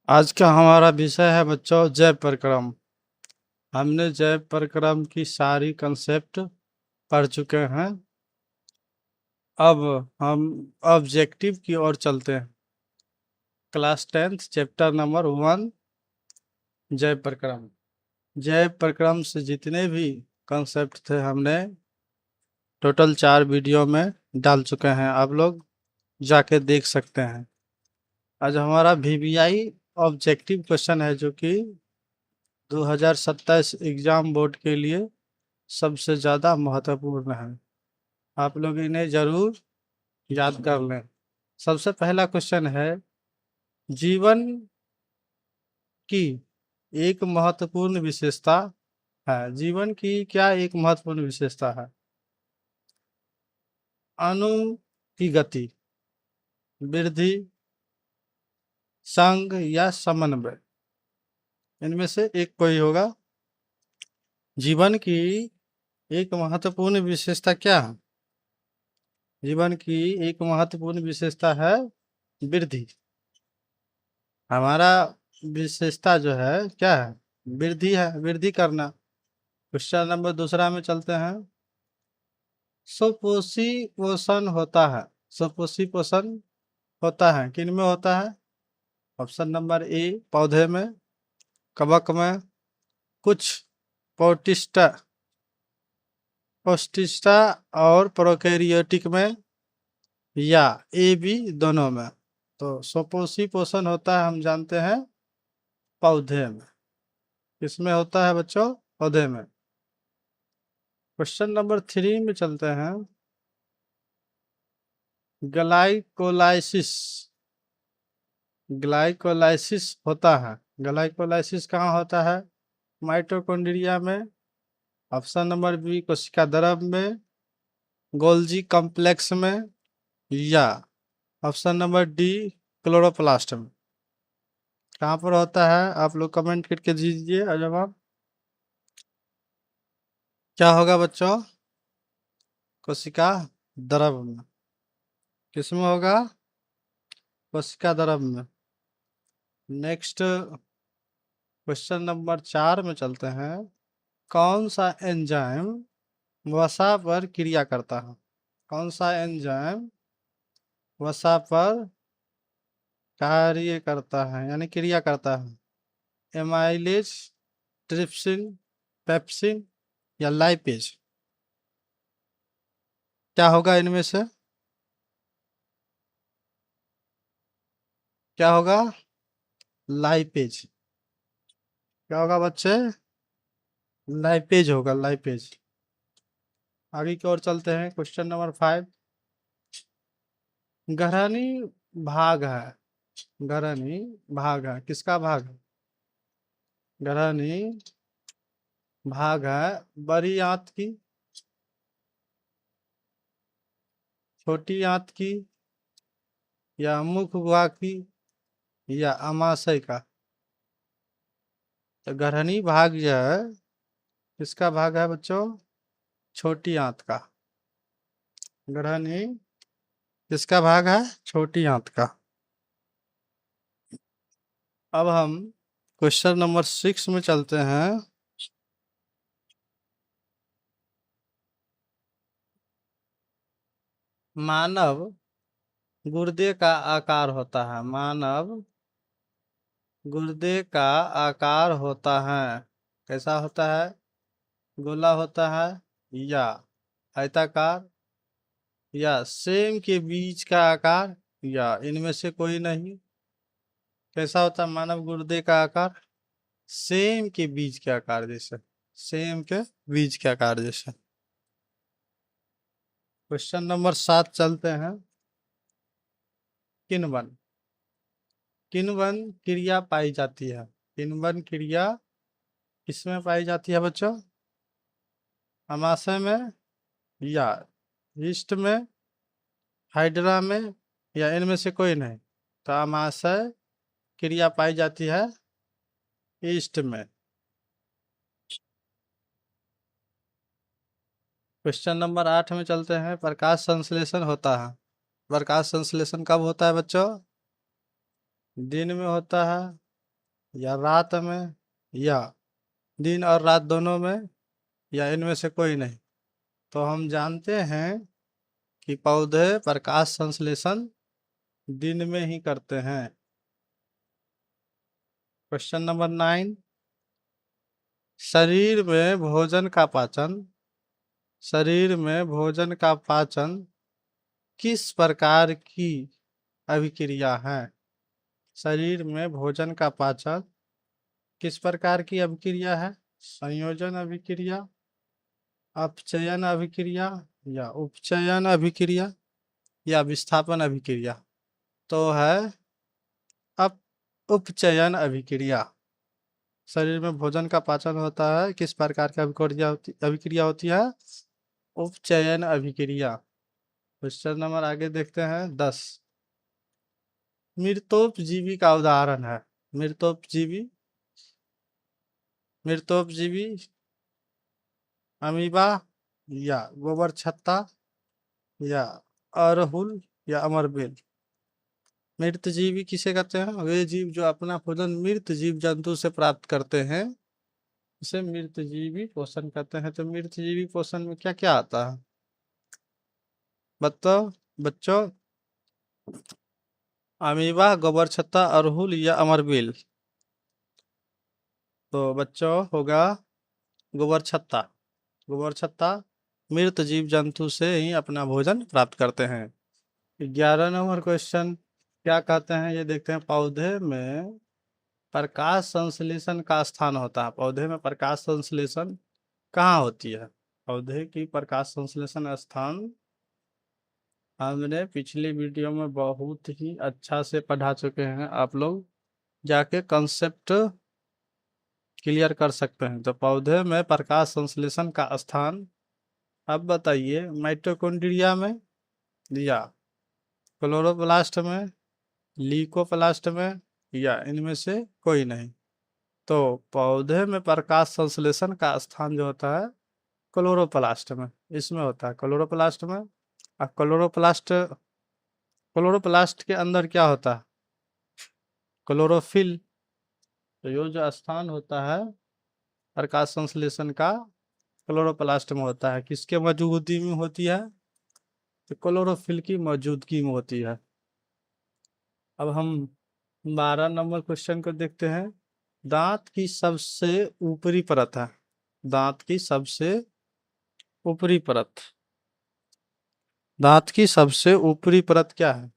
आज का हमारा विषय है बच्चों जय प्रक्रम। हमने जय प्रक्रम की सारी कंसेप्ट पढ़ चुके हैं। अब हम ऑब्जेक्टिव की ओर चलते हैं। क्लास 10th चैप्टर नंबर 1 जय प्रक्रम। जय प्रक्रम से जितने भी कंसेप्ट थे हमने टोटल 4 वीडियो में डाल चुके हैं, आप लोग जाके देख सकते हैं। आज हमारा वीवीआई ऑब्जेक्टिव क्वेश्चन है जो कि 2027 एग्जाम बोर्ड के लिए सबसे ज़्यादा महत्वपूर्ण है। आप लोग इन्हें जरूर याद कर लें। सबसे पहला क्वेश्चन है, जीवन की एक महत्वपूर्ण विशेषता है। जीवन की क्या एक महत्वपूर्ण विशेषता है? अणु की गति, वृद्धि, संघ या समन्वय, इनमें से एक कोई होगा। जीवन की एक महत्वपूर्ण विशेषता क्या है? जीवन की एक महत्वपूर्ण विशेषता है वृद्धि। हमारा विशेषता जो है क्या है? वृद्धि है, वृद्धि करना। क्वेश्चन नंबर दूसरा में चलते हैं। सुपोषी पोषण होता है। सुपोषी पोषण होता है किन में होता है? ऑप्शन नंबर ए पौधे में, कवक में, कुछ पौटिष्टा पौष्टिष्टा और प्रोकैरियोटिक में, या ए बी दोनों में। तो सुपोषी पोषण होता है हम जानते हैं पौधे में। किसमें होता है बच्चों? पौधे में। क्वेश्चन नंबर 3 में चलते हैं। ग्लाइकोलाइसिस ग्लाइकोलाइसिस होता है। ग्लाइकोलाइसिस कहाँ होता है? माइटोकॉन्ड्रिया में, ऑप्शन नंबर बी कोशिका द्रव में, गोल्जी कॉम्प्लेक्स में, या ऑप्शन नंबर डी क्लोरोप्लास्ट में। कहाँ पर होता है? आप लोग कमेंट करके दीजिए और जवाब। क्या होगा बच्चों? कोशिका द्रव में। किसमें होगा? कोशिका द्रव में। नेक्स्ट क्वेश्चन नंबर 4 में चलते हैं। कौन सा एंजाइम वसा पर क्रिया करता है? कौन सा एंजाइम वसा पर कार्य करता है यानी क्रिया करता है? एमाइलेज, ट्रिप्सिन, पेप्सिन या लाइपेज? क्या होगा इनमें से? क्या होगा? लाइपेज। क्या होगा बच्चे? लाइपेज होगा, लाइपेज। आगे की ओर चलते हैं। Question number 5। घरानी भाग है। घरानी भाग है, किसका भाग है? घरानी भाग है बड़ी आंत की, छोटी आंत की, या मुख भाग की, या अमाशय का? तो घरनी भाग जो है किसका भाग है बच्चों? छोटी आंत का। घरनी किसका भाग है? छोटी आंत का। अब हम क्वेश्चन नंबर 6 में चलते हैं। मानव गुर्दे का आकार होता है। मानव गुर्दे का आकार होता है, कैसा होता है? गोला होता है, या आयताकार, या सेम के बीच का आकार, या इनमें से कोई नहीं? कैसा होता है मानव गुर्दे का आकार? सेम के बीच के आकार जैसे। सेम के बीच के आकार जैसे। क्वेश्चन नंबर 7 चलते हैं। किण्वन किण्वन क्रिया पाई जाती है। किण्वन क्रिया किसमें पाई जाती है बच्चों? अमाशय में, या यीस्ट में, हाइड्रा में, या इनमें से कोई नहीं? तो अमाशय क्रिया पाई जाती है ईस्ट में। क्वेश्चन नंबर 8 में चलते हैं। प्रकाश संश्लेषण होता है। प्रकाश संश्लेषण कब होता है बच्चों? दिन में होता है, या रात में, या दिन और रात दोनों में, या इनमें से कोई नहीं। तो हम जानते हैं कि पौधे प्रकाश संश्लेषण दिन में ही करते हैं। क्वेश्चन नंबर 9, शरीर में भोजन का पाचन, शरीर में भोजन का पाचन किस प्रकार की अभिक्रिया है? शरीर में भोजन का पाचन किस प्रकार की अभिक्रिया है? संयोजन अभिक्रिया, अपचयन अभिक्रिया, या उपचयन अभिक्रिया, या विस्थापन अभिक्रिया? तो है अप उपचयन अभिक्रिया। शरीर में भोजन का पाचन होता है, किस प्रकार की अभिक्रिया होती है? उपचयन अभिक्रिया। क्वेश्चन नंबर आगे देखते हैं 10, मृतोपजीवी का उदाहरण है। मृतोपजीवी, मृतोपजीवी अमीबा, या गोबर छत्ता, या अरहुल, या अमरबेल। मृत जीवी किसे कहते हैं? वे जीव जो अपना भोजन मृत जीव जंतु से प्राप्त करते हैं, इसे मृत जीवी पोषण कहते हैं। तो मृत जीवी पोषण में क्या क्या आता है बताओ बच्चों? अमीबा, गोबर छत्ता, अरहुल, या अमरबेल। तो बच्चों होगा गोबर छत्ता। गोबर छत्ता मृत जीव जंतु से ही अपना भोजन प्राप्त करते हैं। 11 नंबर क्वेश्चन क्या कहते हैं ये देखते हैं। पौधे में प्रकाश संश्लेषण का स्थान होता है। पौधे में प्रकाश संश्लेषण कहाँ होती है? पौधे की प्रकाश संश्लेषण स्थान हमने पिछली वीडियो में बहुत ही अच्छा से पढ़ा चुके हैं। आप लोग जाके कंसेप्ट क्लियर कर सकते हैं। तो पौधे में प्रकाश संश्लेषण का स्थान अब बताइए, माइटोकॉन्ड्रिया में, या क्लोरोप्लास्ट में, ल्यूकोप्लास्ट में, या इनमें से कोई नहीं? तो पौधे में प्रकाश संश्लेषण का स्थान जो होता है क्लोरोप्लास्ट में, इसमें होता है क्लोरोप्लास्ट में। और क्लोरोप्लास्ट के अंदर क्या होता है? क्लोरोफिल। तो ये जो स्थान होता है प्रकाश संश्लेषण का क्लोरोप्लास्ट में होता है। किसके मौजूदगी में होती है? तो क्लोरोफिल की मौजूदगी में होती है। अब हम 12 नंबर क्वेश्चन को देखते हैं। दांत की सबसे ऊपरी परत है। दांत की सबसे ऊपरी परत, दांत की सबसे ऊपरी परत क्या है?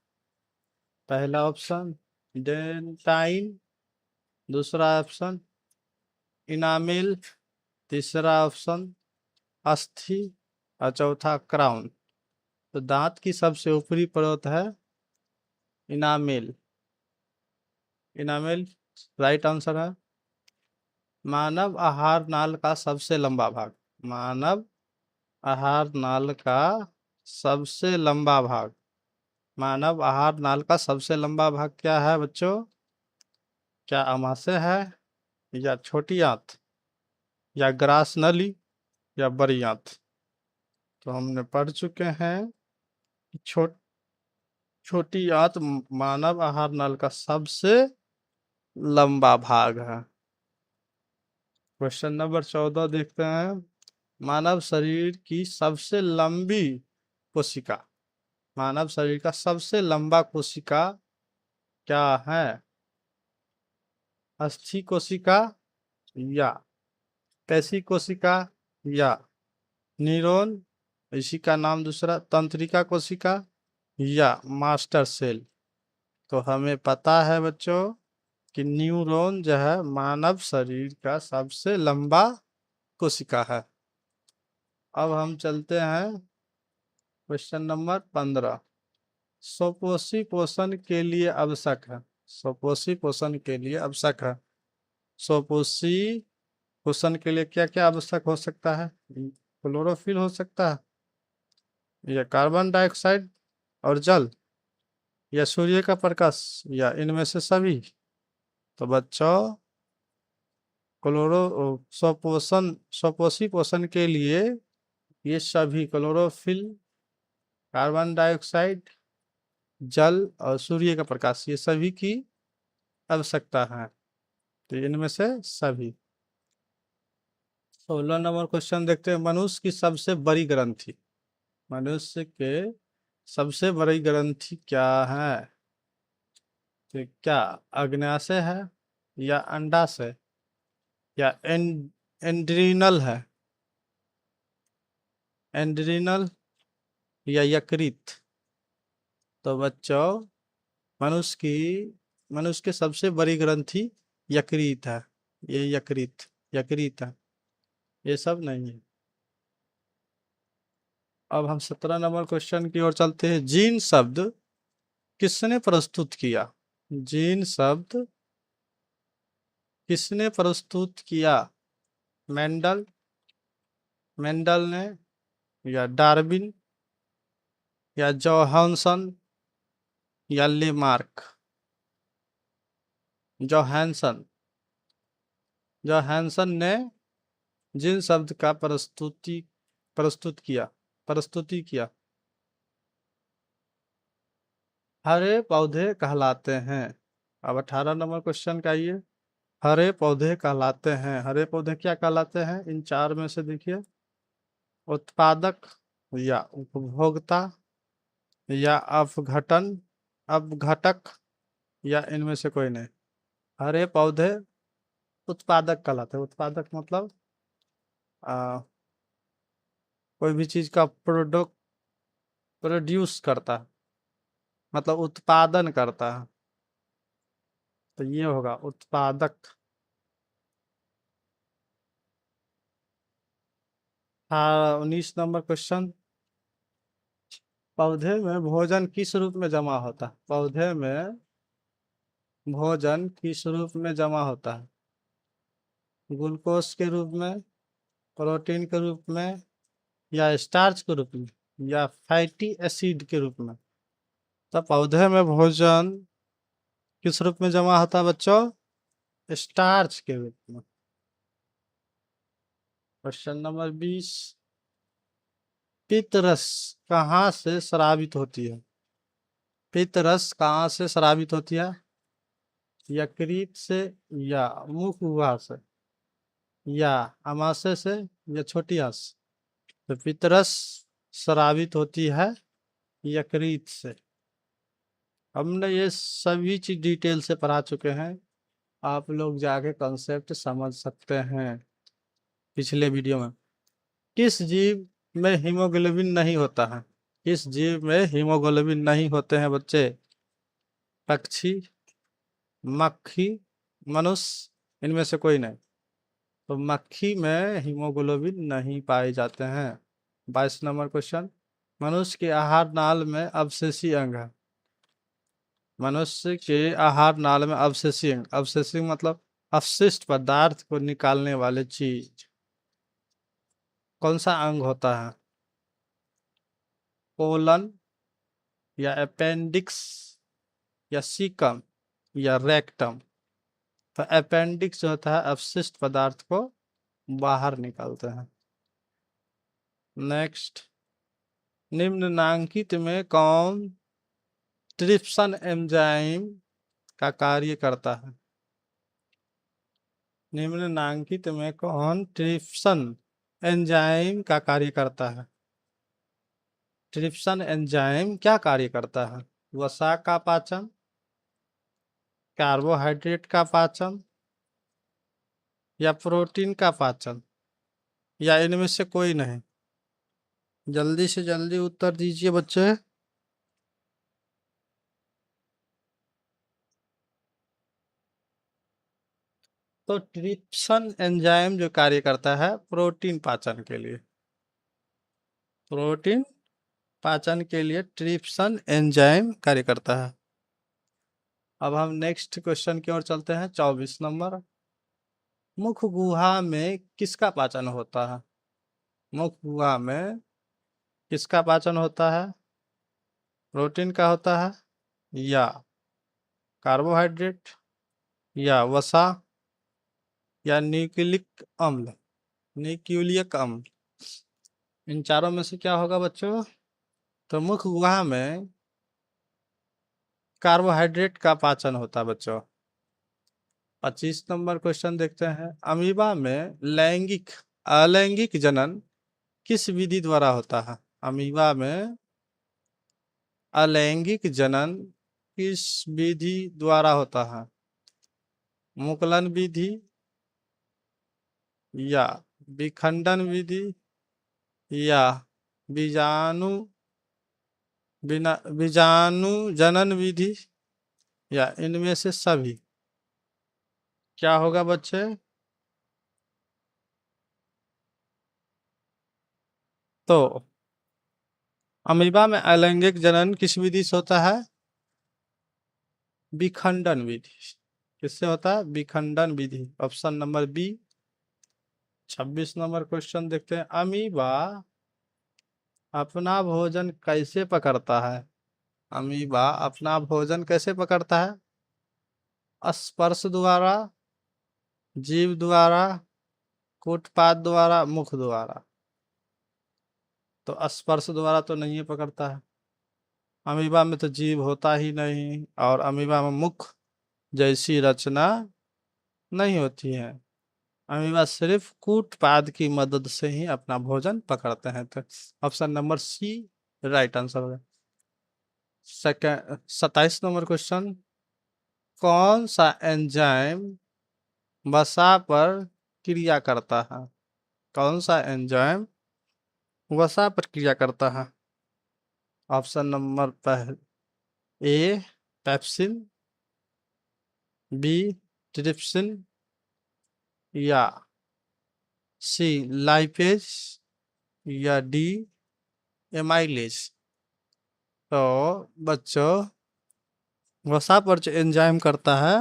पहला ऑप्शन डेंटाइन, दूसरा ऑप्शन इनामिल, तीसरा ऑप्शन अस्थि, और चौथा क्राउन। तो दांत की सबसे ऊपरी परत है इनामिल। इनामिल राइट आंसर है। मानव आहार नाल का सबसे लंबा भाग, मानव आहार नाल का सबसे लंबा भाग, मानव आहार नाल का सबसे लंबा भाग क्या है बच्चों? क्या आमाशय है, या छोटी आंत, या ग्रास नली, या बड़ी आंत? तो हमने पढ़ चुके हैं कि छोटी आंत मानव आहार नल का सबसे लंबा भाग है। क्वेश्चन नंबर 14 देखते हैं। मानव शरीर की सबसे लंबी कोशिका, मानव शरीर का सबसे लंबा कोशिका क्या है? अस्थि कोशिका, या पेशी कोशिका, या न्यूरॉन, इसी का नाम दूसरा तंत्रिका कोशिका, या मास्टर सेल? तो हमें पता है बच्चों कि न्यूरॉन जो है मानव शरीर का सबसे लंबा कोशिका है। अब हम चलते हैं क्वेश्चन नंबर 15। स्वपोषी पोषण के लिए आवश्यक है, स्वपोषी पोषण के लिए आवश्यक है। स्वपोषी पोषण के लिए क्या क्या आवश्यक हो सकता है? क्लोरोफिल हो सकता है, या कार्बन डाइऑक्साइड और जल, या सूर्य का प्रकाश, या इनमें से सभी? तो बच्चों क्लोरो स्वपोषी पोषण के लिए ये सभी क्लोरोफिल, कार्बन डाइऑक्साइड, जल और सूर्य का प्रकाश, ये सभी की आवश्यकता है। तो इनमें से सभी। 16 नंबर क्वेश्चन देखते हैं। मनुष्य की सबसे बड़ी ग्रंथि, मनुष्य के सबसे बड़ी ग्रंथि क्या है? तो क्या अग्न्याशय है, या अंडाशय, या एंड्रीनल है, एंड्रीनल या यकृत? तो बच्चों, मनुष्य की सबसे बड़ी ग्रंथि यकृत है। ये यकृत है, ये सब नहीं है। अब हम 17 नंबर क्वेश्चन की ओर चलते हैं। जीन शब्द किसने प्रस्तुत किया? जीन शब्द किसने प्रस्तुत किया? मेंडल, मेंडल ने, या डार्विन, या जोहानसन, या लेमार्क? जोहानसन, जोहानसन ने जीन शब्द का प्रस्तुति किया। हरे पौधे कहलाते हैं। अब 18 नंबर क्वेश्चन का ये, हरे पौधे कहलाते हैं। हरे पौधे क्या कहलाते हैं? इन चार में से देखिए, उत्पादक, या उपभोक्ता, या अपघटक, या इनमें से कोई नहीं। हरे पौधे उत्पादक कहलाते हैं। उत्पादक मतलब आ, कोई भी चीज का प्रोड्यूस करता है, मतलब उत्पादन करता है, तो ये होगा उत्पादक। हाँ, 19 नंबर क्वेश्चन। पौधे में भोजन किस रूप में जमा होता है? पौधे में भोजन किस रूप में जमा होता है? ग्लूकोज के रूप में, प्रोटीन के रूप में, या स्टार्च के रूप में, या फैटी एसिड के रूप में? तो पौधे में भोजन किस रूप में जमा होता है बच्चों? स्टार्च के रूप में। Question number 20। पित्तरस कहाँ से स्रावित होती है? पित्तरस कहाँ से स्रावित होती है? यकृत से, या मुख गुहा से, या अमाशय से, या छोटी आंत से? तो पित्तरस स्रावित होती है यकृत से। हमने ये सभी चीज डिटेल से पढ़ा चुके हैं, आप लोग जाके कॉन्सेप्ट समझ सकते हैं पिछले वीडियो में। किस जीव में हीमोग्लोबिन नहीं होता है? किस जीव में हीमोग्लोबिन नहीं होते हैं बच्चे? पक्षी, मक्खी, मनुष्य, इनमें से कोई नहीं। तो मक्खी में हीमोग्लोबिन नहीं पाए जाते हैं। 22 नंबर क्वेश्चन। मनुष्य के आहार नाल में अवशेषी अंग है। मनुष्य के आहार नाल में अवशेषी अंग, अवशेषी मतलब अवशिष्ट पदार्थ को निकालने वाले चीज, कौन सा अंग होता है? कोलन, या अपेंडिक्स, या सीकम, या रेक्टम? तो अपेंडिक्स जो होता है अवशिष्ट पदार्थ को बाहर निकालते हैं। नेक्स्ट, निम्नलिखित में कौन ट्रिप्सन एंजाइम का कार्य करता है? निम्नलिखित में कौन ट्रिप्सन एंजाइम का कार्य करता है? ट्रिप्सन एंजाइम क्या कार्य करता है? वसा का पाचन, कार्बोहाइड्रेट का पाचन, या प्रोटीन का पाचन, या इनमें से कोई नहीं? जल्दी से जल्दी उत्तर दीजिए बच्चे। तो ट्रिप्सन एंजाइम जो कार्य करता है प्रोटीन पाचन के लिए, प्रोटीन पाचन के लिए ट्रिप्सन एंजाइम कार्य करता है। अब हम नेक्स्ट क्वेश्चन की ओर चलते हैं। 24 नंबर। मुख गुहा में किसका पाचन होता है? मुख गुहा में किसका पाचन होता है? प्रोटीन का होता है, या कार्बोहाइड्रेट, या वसा, या न्यूक्लिक अम्ल, न्यूक्लिक अम्ल? इन चारों में से क्या होगा बच्चों? तो मुख गुहा में कार्बोहाइड्रेट का पाचन होता है बच्चों। 25 नंबर क्वेश्चन देखते हैं। अमीबा में लैंगिक अलैंगिक जनन किस विधि द्वारा होता है? अमीबा में अलैंगिक जनन किस विधि द्वारा होता है? मुकुलन विधि या विखंडन विधि या बीजाणु बीजाणु जनन विधि या इनमें से सभी? क्या होगा बच्चे? तो अमीबा में अलैंगिक जनन किस विधि से होता है? विखंडन विधि। किससे होता है? विखंडन विधि। Option number B. 26 number question देखते हैं। अमीबा अपना भोजन कैसे पकड़ता है? अमीबा अपना भोजन कैसे पकड़ता है? स्पर्श द्वारा, जीभ द्वारा, कूटपाद द्वारा, मुख द्वारा। तो स्पर्श द्वारा तो नहीं पकड़ता है। अमीबा में तो जीभ होता ही नहीं और अमीबा में मुख जैसी रचना नहीं होती है। अमीबा सिर्फ कूटपाद की मदद से ही अपना भोजन पकड़ते हैं। तो option number C right answer होगा। 27 नंबर क्वेश्चन। कौन सा एंजाइम वसा पर क्रिया करता है? कौन सा एंजाइम वसा पर क्रिया करता है? Option number A pepsin, B trypsin या सी लाइपेज या डी एमाइलेज। तो बच्चों वसा पर जो एंजाइम करता है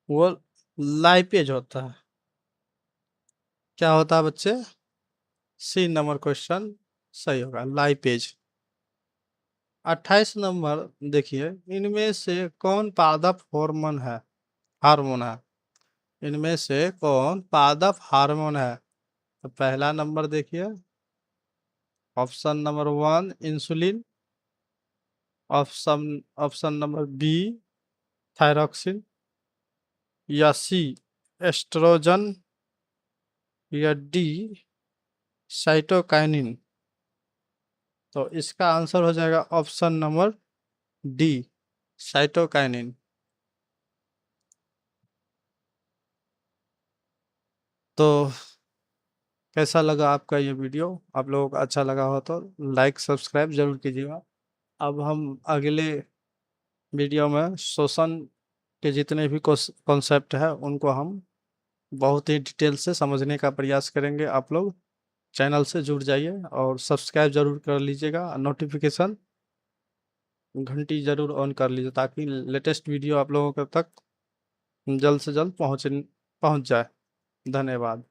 वो लाइपेज होता है। क्या होता है बच्चे? सी नंबर क्वेश्चन सही होगा, लाइपेज। 28 नंबर देखिए। इनमें से कौन पादप हार्मोन है? इनमें से कौन पादप हार्मोन है? तो पहला नंबर देखिए। Option number 1 insulin, option option number B thyroxine या सी एस्ट्रोजन या डी साइटोकाइनिन। तो इसका आंसर हो जाएगा ऑप्शन नंबर डी साइटोकाइनिन। तो कैसा लगा आपका ये वीडियो? आप लोगों को अच्छा लगा हो तो लाइक सब्सक्राइब जरूर कीजिएगा। अब हम अगले वीडियो में शोषण के जितने भी कॉन्सेप्ट है उनको हम बहुत ही डिटेल से समझने का प्रयास करेंगे। आप लोग चैनल से जुड़ जाइए और सब्सक्राइब जरूर कर लीजिएगा। नोटिफिकेशन घंटी जरूर ऑन कर लीजिए ताकि लेटेस्ट वीडियो आप लोगों तक जल्द से जल्द पहुंच जाए। धन्यवाद।